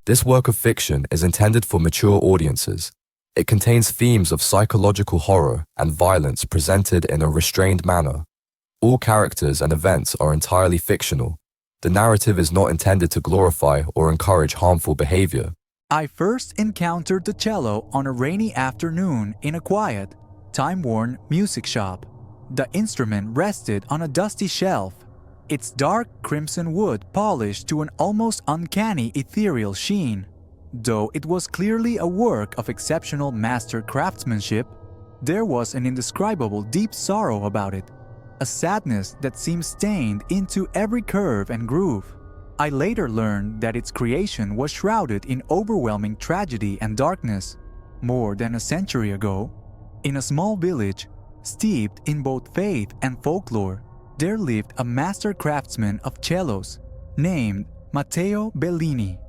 This work of fiction is intended for mature audiences. It contains themes of psychological horror and violence presented in a restrained manner. All characters and events are entirely fictional. The narrative is not intended to glorify or encourage harmful behavior. I first encountered the cello on a rainy afternoon in a quiet, time-worn music shop. The instrument rested on a dusty shelf, its dark crimson wood polished to an almost uncanny ethereal sheen. Though it was clearly a work of exceptional master craftsmanship, there was an indescribable deep sorrow about it, a sadness that seemed stained into every curve and groove. I later learned that its creation was shrouded in overwhelming tragedy and darkness. More than a century ago, in a small village, steeped in both faith and folklore, there lived a master craftsman of cellos named Matteo Bellini.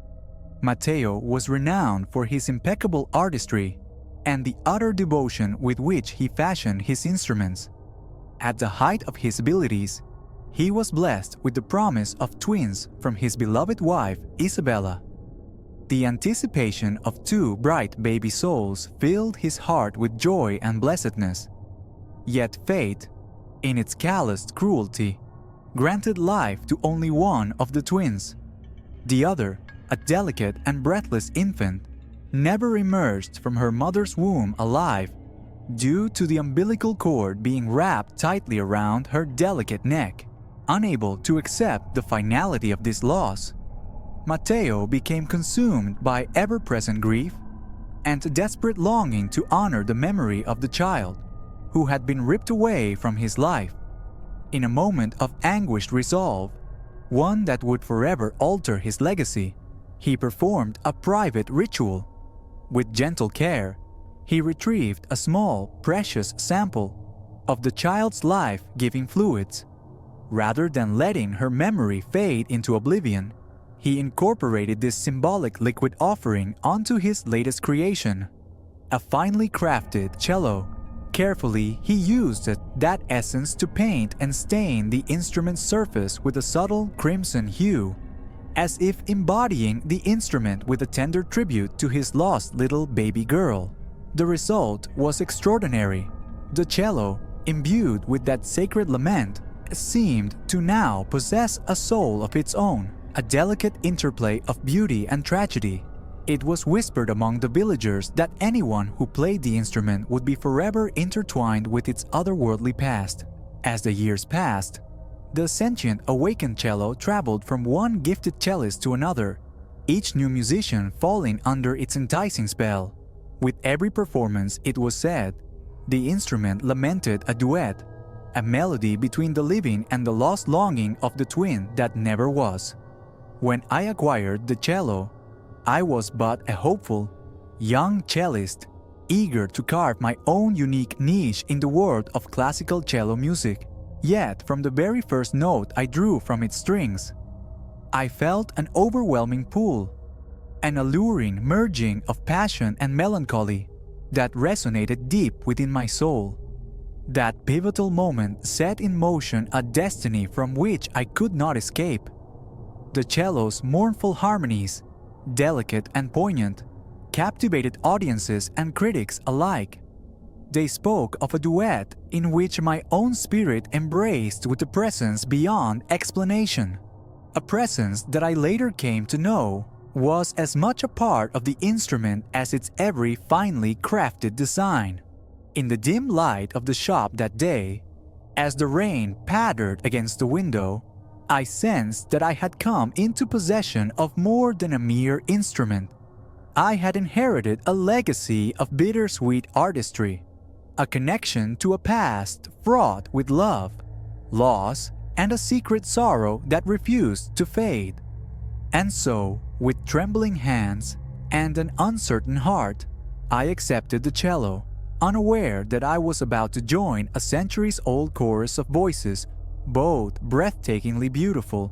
Matteo was renowned for his impeccable artistry and the utter devotion with which he fashioned his instruments. At the height of his abilities, he was blessed with the promise of twins from his beloved wife, Isabella. The anticipation of two bright baby souls filled his heart with joy and blessedness. Yet fate, in its calloused cruelty, granted life to only one of the twins. The other, a delicate and breathless infant, never emerged from her mother's womb alive due to the umbilical cord being wrapped tightly around her delicate neck. Unable to accept the finality of this loss, Matteo became consumed by ever-present grief and a desperate longing to honor the memory of the child who had been ripped away from his life. In a moment of anguished resolve, one that would forever alter his legacy, he performed a private ritual. With gentle care, he retrieved a small, precious sample of the child's life-giving fluids. Rather than letting her memory fade into oblivion, he incorporated this symbolic liquid offering onto his latest creation, a finely crafted cello. Carefully, he used that essence to paint and stain the instrument's surface with a subtle crimson hue, as if embodying the instrument with a tender tribute to his lost little baby girl. The result was extraordinary. The cello, imbued with that sacred lament, seemed to now possess a soul of its own, a delicate interplay of beauty and tragedy. It was whispered among the villagers that anyone who played the instrument would be forever intertwined with its otherworldly past. As the years passed, the sentient awakened cello traveled from one gifted cellist to another, each new musician falling under its enticing spell. With every performance, it was said, the instrument lamented a duet, a melody between the living and the lost longing of the twin that never was. When I acquired the cello, I was but a hopeful, young cellist, eager to carve my own unique niche in the world of classical cello music. Yet, from the very first note I drew from its strings, I felt an overwhelming pull, an alluring merging of passion and melancholy that resonated deep within my soul. That pivotal moment set in motion a destiny from which I could not escape. The cello's mournful harmonies, delicate and poignant, captivated audiences and critics alike. They spoke of a duet in which my own spirit embraced with a presence beyond explanation, a presence that I later came to know was as much a part of the instrument as its every finely crafted design. In the dim light of the shop that day, as the rain pattered against the window, I sensed that I had come into possession of more than a mere instrument. I had inherited a legacy of bittersweet artistry, a connection to a past fraught with love, loss, and a secret sorrow that refused to fade. And so, with trembling hands and an uncertain heart, I accepted the cello, unaware that I was about to join a centuries-old chorus of voices, both breathtakingly beautiful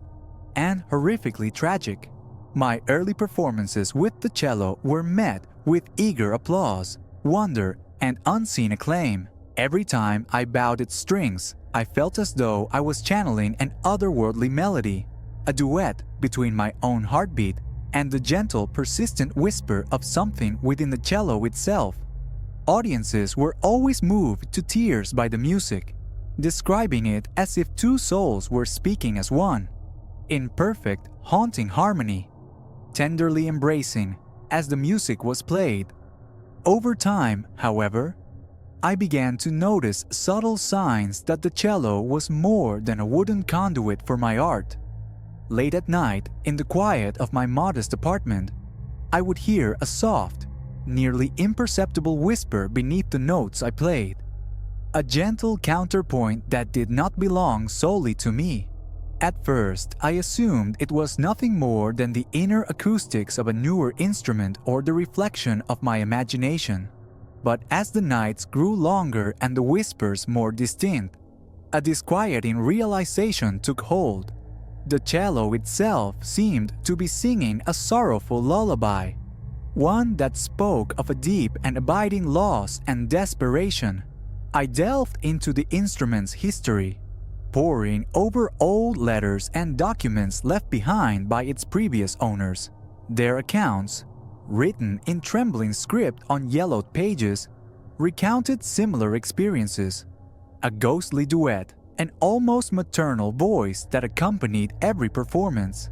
and horrifically tragic. My early performances with the cello were met with eager applause, wonder, and unseen acclaim. Every time I bowed its strings, I felt as though I was channeling an otherworldly melody, a duet between my own heartbeat and the gentle, persistent whisper of something within the cello itself. Audiences were always moved to tears by the music, describing it as if two souls were speaking as one, in perfect, haunting harmony, tenderly embracing as the music was played. Over time, however, I began to notice subtle signs that the cello was more than a wooden conduit for my art. Late at night, in the quiet of my modest apartment, I would hear a soft, nearly imperceptible whisper beneath the notes I played, a gentle counterpoint that did not belong solely to me. At first, I assumed it was nothing more than the inner acoustics of a newer instrument or the reflection of my imagination. But as the nights grew longer and the whispers more distinct, a disquieting realization took hold. The cello itself seemed to be singing a sorrowful lullaby, one that spoke of a deep and abiding loss and desperation. I delved into the instrument's history, poring over old letters and documents left behind by its previous owners. Their accounts, written in trembling script on yellowed pages, recounted similar experiences. A ghostly duet, an almost maternal voice that accompanied every performance.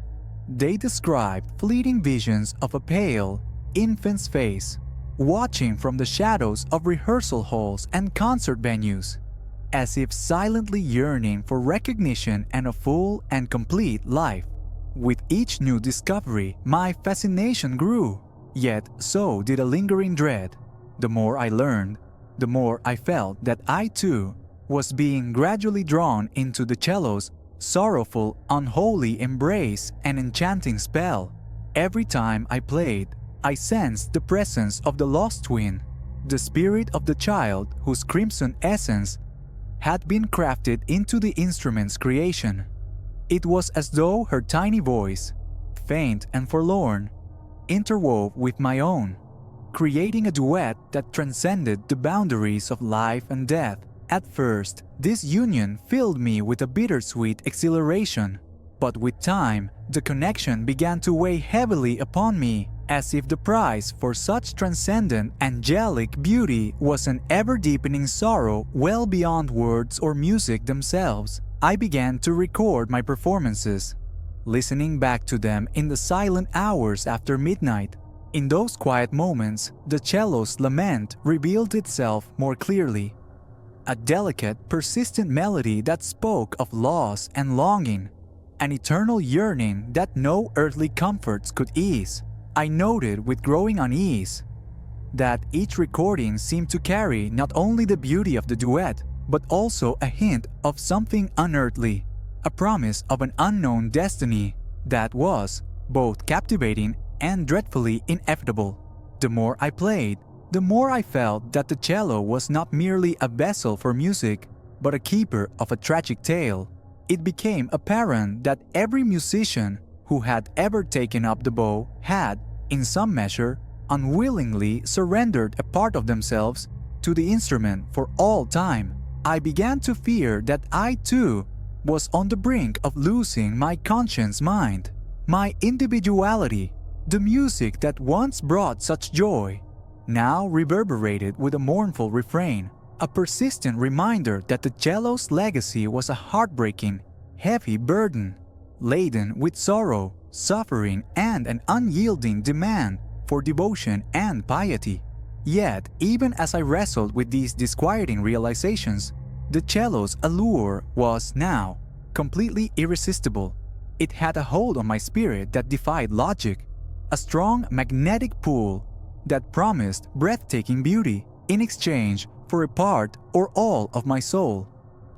They described fleeting visions of a pale, infant's face, watching from the shadows of rehearsal halls and concert venues, as if silently yearning for recognition and a full and complete life. With each new discovery, my fascination grew, yet so did a lingering dread. The more I learned, the more I felt that I too was being gradually drawn into the cello's sorrowful, unholy embrace and enchanting spell. Every time I played, I sensed the presence of the lost twin, the spirit of the child whose crimson essence had been crafted into the instrument's creation. It was as though her tiny voice, faint and forlorn, interwove with my own, creating a duet that transcended the boundaries of life and death. At first, this union filled me with a bittersweet exhilaration, but with time, the connection began to weigh heavily upon me, as if the price for such transcendent, angelic beauty was an ever-deepening sorrow well beyond words or music themselves. I began to record my performances, listening back to them in the silent hours after midnight. In those quiet moments, the cello's lament revealed itself more clearly. A delicate, persistent melody that spoke of loss and longing, an eternal yearning that no earthly comforts could ease. I noted with growing unease that each recording seemed to carry not only the beauty of the duet, but also a hint of something unearthly, a promise of an unknown destiny that was both captivating and dreadfully inevitable. The more I played, the more I felt that the cello was not merely a vessel for music, but a keeper of a tragic tale. It became apparent that every musician who had ever taken up the bow had, in some measure, unwillingly surrendered a part of themselves to the instrument for all time. I began to fear that I too was on the brink of losing my conscious mind, my individuality. The music that once brought such joy now reverberated with a mournful refrain, a persistent reminder that the cello's legacy was a heartbreaking, heavy burden, laden with sorrow, suffering, and an unyielding demand for devotion and piety. Yet, even as I wrestled with these disquieting realizations, the cello's allure was now completely irresistible. It had a hold on my spirit that defied logic, a strong magnetic pull that promised breathtaking beauty in exchange for a part or all of my soul.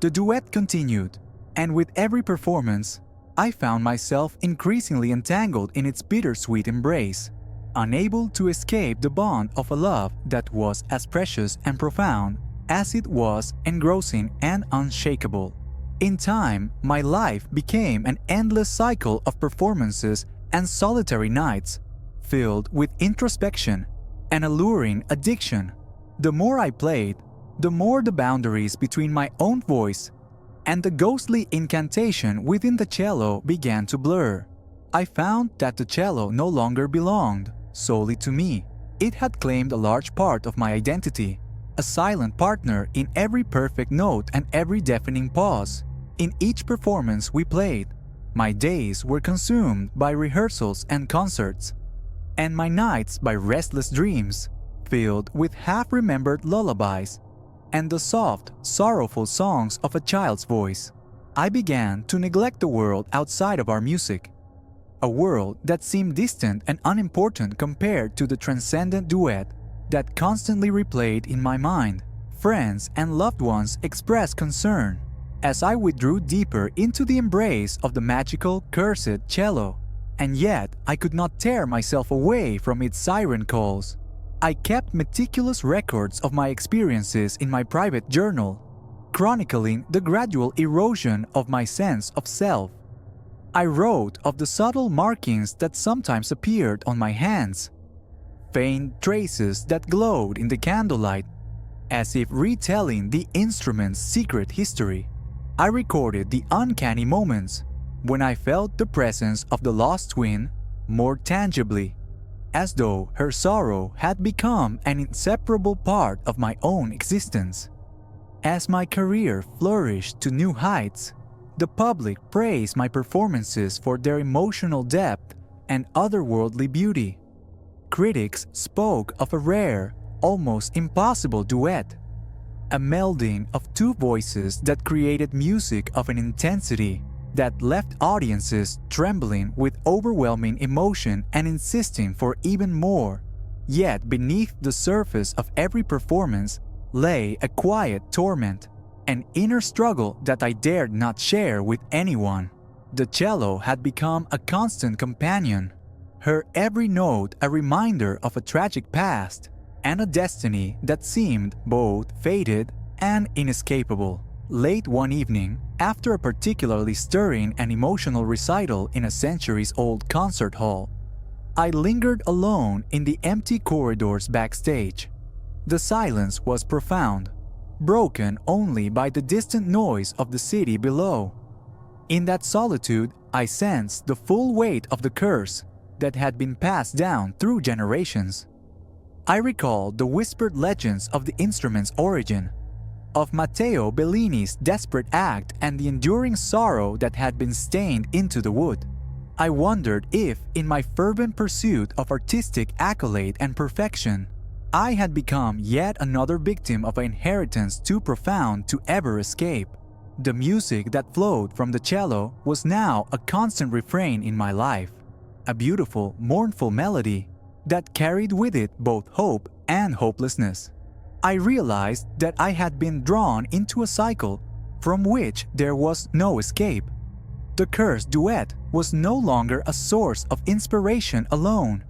The duet continued, and with every performance, I found myself increasingly entangled in its bittersweet embrace, unable to escape the bond of a love that was as precious and profound as it was engrossing and unshakable. In time, my life became an endless cycle of performances and solitary nights, filled with introspection and alluring addiction. The more I played, the more the boundaries between my own voice and the ghostly incantation within the cello began to blur. I found that the cello no longer belonged solely to me. It had claimed a large part of my identity, a silent partner in every perfect note and every deafening pause. In each performance we played, my days were consumed by rehearsals and concerts, and my nights by restless dreams, filled with half-remembered lullabies and the soft, sorrowful songs of a child's voice. I began to neglect the world outside of our music, a world that seemed distant and unimportant compared to the transcendent duet that constantly replayed in my mind. Friends and loved ones expressed concern as I withdrew deeper into the embrace of the magical, cursed cello, and yet I could not tear myself away from its siren calls. I kept meticulous records of my experiences in my private journal, chronicling the gradual erosion of my sense of self. I wrote of the subtle markings that sometimes appeared on my hands, faint traces that glowed in the candlelight, as if retelling the instrument's secret history. I recorded the uncanny moments when I felt the presence of the lost twin more tangibly, as though her sorrow had become an inseparable part of my own existence. As my career flourished to new heights, the public praised my performances for their emotional depth and otherworldly beauty. Critics spoke of a rare, almost impossible duet, a melding of two voices that created music of an intensity that left audiences trembling with overwhelming emotion and insisting for even more. Yet beneath the surface of every performance lay a quiet torment, an inner struggle that I dared not share with anyone. The cello had become a constant companion, her every note a reminder of a tragic past and a destiny that seemed both fated and inescapable. Late one evening, after a particularly stirring and emotional recital in a centuries-old concert hall, I lingered alone in the empty corridors backstage. The silence was profound, broken only by the distant noise of the city below. In that solitude, I sensed the full weight of the curse that had been passed down through generations. I recalled the whispered legends of the instrument's origin, of Matteo Bellini's desperate act and the enduring sorrow that had been stained into the wood. I wondered if, in my fervent pursuit of artistic accolade and perfection, I had become yet another victim of an inheritance too profound to ever escape. The music that flowed from the cello was now a constant refrain in my life, a beautiful, mournful melody that carried with it both hope and hopelessness. I realized that I had been drawn into a cycle from which there was no escape. The cursed duet was no longer a source of inspiration alone.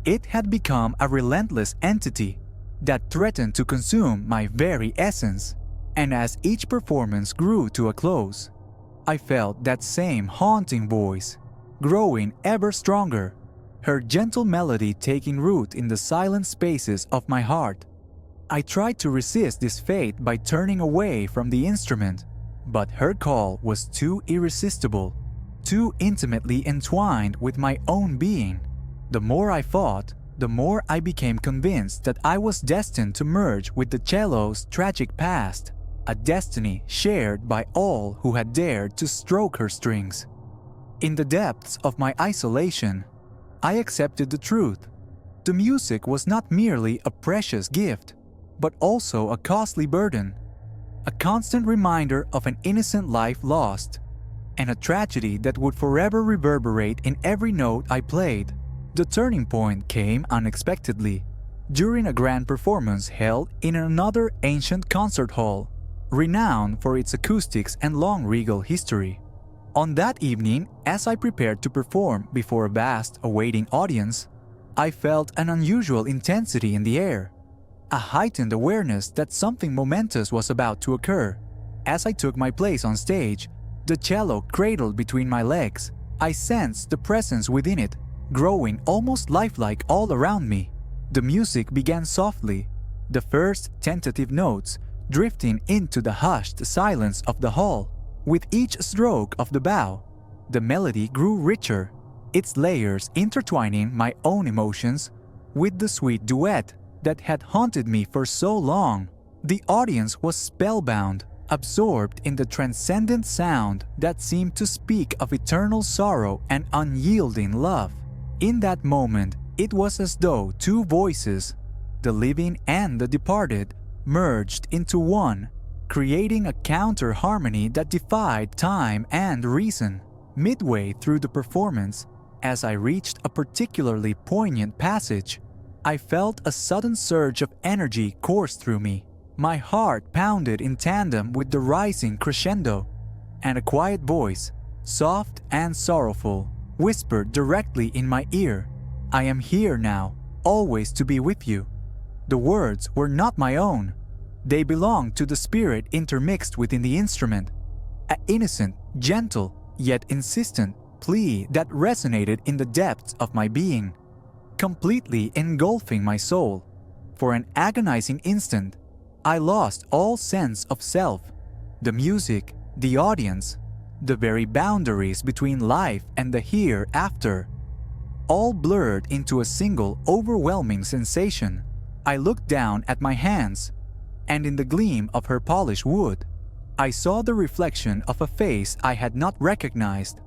It had become a relentless entity that threatened to consume my very essence. And as each performance grew to a close, I felt that same haunting voice, growing ever stronger, her gentle melody taking root in the silent spaces of my heart. I tried to resist this fate by turning away from the instrument, but her call was too irresistible, too intimately entwined with my own being. The more I fought, the more I became convinced that I was destined to merge with the cello's tragic past, a destiny shared by all who had dared to stroke her strings. In the depths of my isolation, I accepted the truth. The music was not merely a precious gift, but also a costly burden, a constant reminder of an innocent life lost, and a tragedy that would forever reverberate in every note I played. The turning point came unexpectedly, during a grand performance held in another ancient concert hall, renowned for its acoustics and long regal history. On that evening, as I prepared to perform before a vast awaiting audience, I felt an unusual intensity in the air, a heightened awareness that something momentous was about to occur. As I took my place on stage, the cello cradled between my legs. I sensed the presence within it, growing almost lifelike all around me. The music began softly, the first tentative notes drifting into the hushed silence of the hall. With each stroke of the bow, the melody grew richer, its layers intertwining my own emotions with the sweet duet that had haunted me for so long. The audience was spellbound, absorbed in the transcendent sound that seemed to speak of eternal sorrow and unyielding love. In that moment, it was as though two voices, the living and the departed, merged into one, creating a counter-harmony that defied time and reason. Midway through the performance, as I reached a particularly poignant passage, I felt a sudden surge of energy course through me. My heart pounded in tandem with the rising crescendo, and a quiet voice, soft and sorrowful, whispered directly in my ear, "I am here now, always to be with you." The words were not my own. They belonged to the spirit intermixed within the instrument, an innocent, gentle, yet insistent plea that resonated in the depths of my being, completely engulfing my soul. For an agonizing instant, I lost all sense of self, the music, the audience, the very boundaries between life and the hereafter, all blurred into a single overwhelming sensation. I looked down at my hands, and in the gleam of her polished wood, I saw the reflection of a face I had not recognized,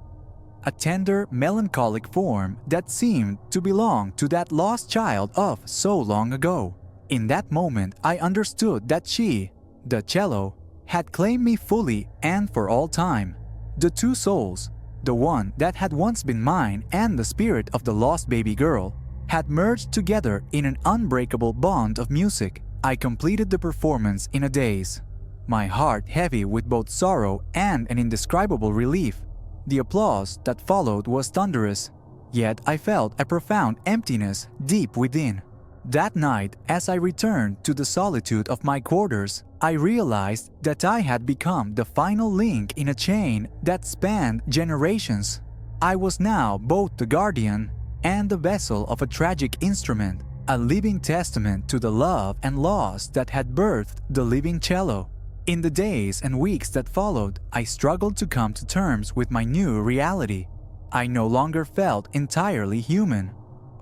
a tender, melancholic form that seemed to belong to that lost child of so long ago. In that moment, I understood that she, the cello, had claimed me fully and for all time. The two souls, the one that had once been mine and the spirit of the lost baby girl, had merged together in an unbreakable bond of music. I completed the performance in a daze, my heart heavy with both sorrow and an indescribable relief. The applause that followed was thunderous, yet I felt a profound emptiness deep within. That night, as I returned to the solitude of my quarters, I realized that I had become the final link in a chain that spanned generations. I was now both the guardian and the vessel of a tragic instrument, a living testament to the love and loss that had birthed the living cello. In the days and weeks that followed, I struggled to come to terms with my new reality. I no longer felt entirely human,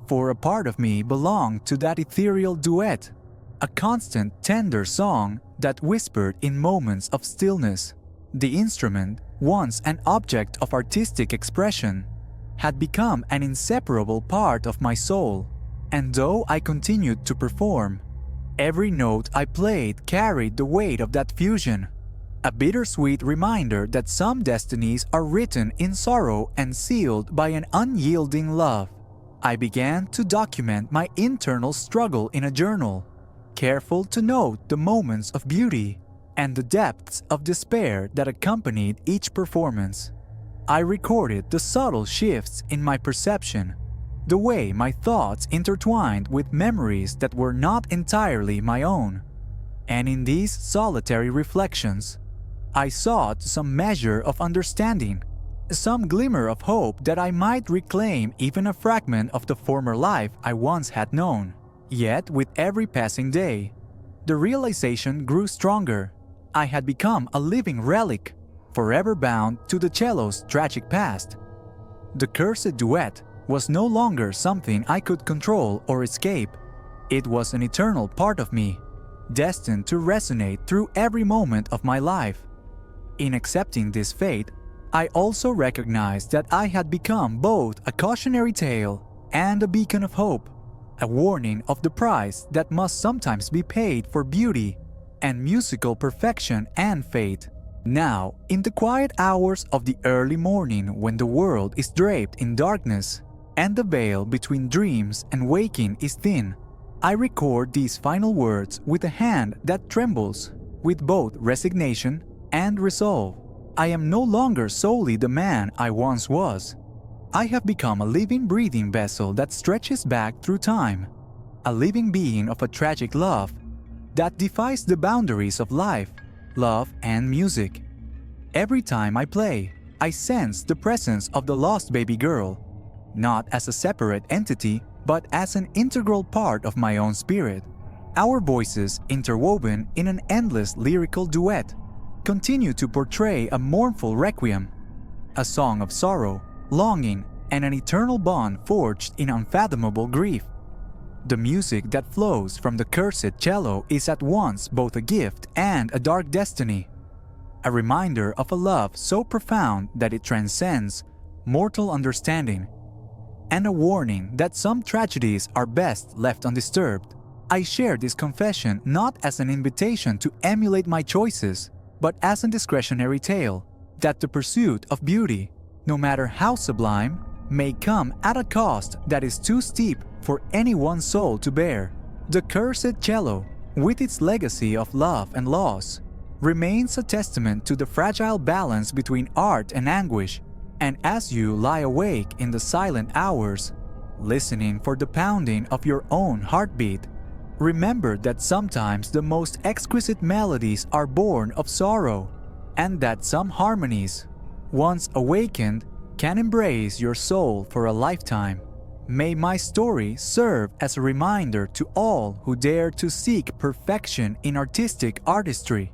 for a part of me belonged to that ethereal duet, a constant, tender song that whispered in moments of stillness. The instrument, once an object of artistic expression, had become an inseparable part of my soul, and though I continued to perform, every note I played carried the weight of that fusion, a bittersweet reminder that some destinies are written in sorrow and sealed by an unyielding love. I began to document my internal struggle in a journal, careful to note the moments of beauty and the depths of despair that accompanied each performance. I recorded the subtle shifts in my perception, the way my thoughts intertwined with memories that were not entirely my own. And in these solitary reflections, I sought some measure of understanding, some glimmer of hope that I might reclaim even a fragment of the former life I once had known. Yet with every passing day, the realization grew stronger. I had become a living relic, forever bound to the cello's tragic past. The cursed duet was no longer something I could control or escape. It was an eternal part of me, destined to resonate through every moment of my life. In accepting this fate, I also recognized that I had become both a cautionary tale and a beacon of hope, a warning of the price that must sometimes be paid for beauty and musical perfection and faith. Now, in the quiet hours of the early morning when the world is draped in darkness and the veil between dreams and waking is thin, I record these final words with a hand that trembles with both resignation and resolve. I am no longer solely the man I once was. I have become a living, breathing vessel that stretches back through time, a living being of a tragic love that defies the boundaries of life, love, and music. Every time I play, I sense the presence of the lost baby girl, not as a separate entity, but as an integral part of my own spirit. Our voices, interwoven in an endless lyrical duet, continue to portray a mournful requiem, a song of sorrow, longing, and an eternal bond forged in unfathomable grief. The music that flows from the cursed cello is at once both a gift and a dark destiny, a reminder of a love so profound that it transcends mortal understanding, and a warning that some tragedies are best left undisturbed. I share this confession not as an invitation to emulate my choices, but as a discretionary tale that the pursuit of beauty, no matter how sublime, may come at a cost that is too steep for any one soul to bear. The cursed cello, with its legacy of love and loss, remains a testament to the fragile balance between art and anguish. And as you lie awake in the silent hours, listening for the pounding of your own heartbeat, remember that sometimes the most exquisite melodies are born of sorrow, and that some harmonies, once awakened, can embrace your soul for a lifetime. May my story serve as a reminder to all who dare to seek perfection in artistic artistry,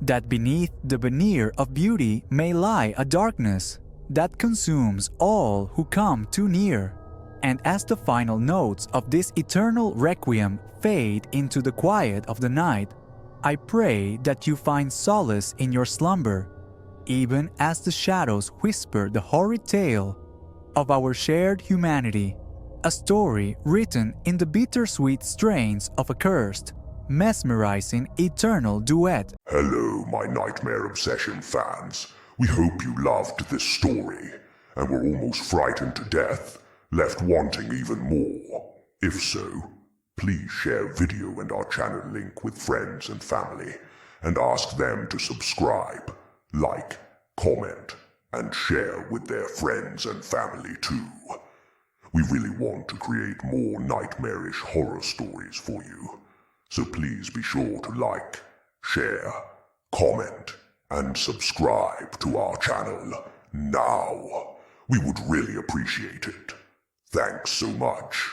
that beneath the veneer of beauty may lie a darkness that consumes all who come too near. And as the final notes of this eternal requiem fade into the quiet of the night, I pray that you find solace in your slumber, even as the shadows whisper the horrid tale of our shared humanity, a story written in the bittersweet strains of a cursed, mesmerizing eternal duet. Hello, my Nightmare Obsession fans. We hope you loved this story, and were almost frightened to death, left wanting even more. If so, please share video and our channel link with friends and family, and ask them to subscribe, like, comment, and share with their friends and family too. We really want to create more nightmarish horror stories for you, so please be sure to like, share, comment, and subscribe to our channel now. We would really appreciate it. Thanks so much.